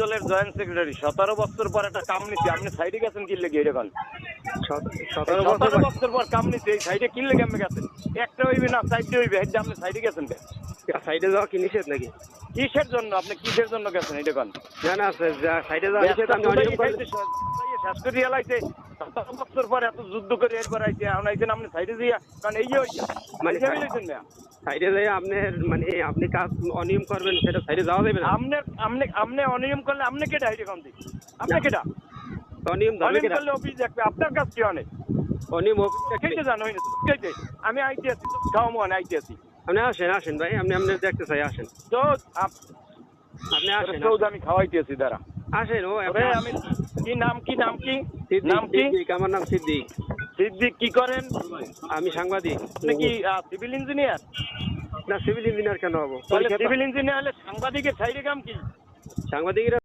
দলের joint secretary 17 বছর পর একটা কাম নিচ্ছে, আপনি সাইডে গেছেন কি লেগে এরকম? 17 বছর পর কাম নিচ্ছে, এই সাইডে কি লেগে আপনি গেছেন? একটা হইবে না সাইডে হইবে, এই যে আপনি সাইডে গেছেন কেন? সাইডে যাওয়া কি নিষেধ নাকি? কিসের জন্য আপনি কিসের জন্য গেছেন এটা কোন? না না সাইডে যাওয়া নিষেধ। আমি অনিয়ম করলে শেষ করে এলাইছে 17 বছর পর এত যুদ্ধ করে এরপর আইছে, এখন আইছেন আপনি সাইডে দিয়া, কারণ এই মানে হইছেন না সাইডে যাই আপনার মানে আপনি কাজ অনিয়ম করবেন, সেটা সাইডে যাওয়া যাবে না। আপনি অনিয়ম করলে আপনি কেটা হাইটে কম দিই? আপনি কেটা অনিয়ম অনিয়ম করলে অফিস দেখবে, আপনার কাজ কি অনেক অনিয়ম কেটে জানো হইনি কেটে আমি আইতে আছি, খাওয়া মনে আইতে আছি। আপনি আসেন ভাই, আপনি দেখতে চাই, আসেন তো আপনি আসেন। আমি খাওয়াইতে আছি দাঁড়া আসেন ও আমি কি নাম কি নাম কি নাম কি? আমার নাম সিদ্দিক। সিদ্দিক কি করেন? আমি সাংবাদিক। আপনি কি সিভিল ইঞ্জিনিয়ার? না সিভিল ইঞ্জিনিয়ার কেন হবো? সিভিল ইঞ্জিনিয়ার হলে সাংবাদিকের সাইডে কাম কি? সাংবাদিকরা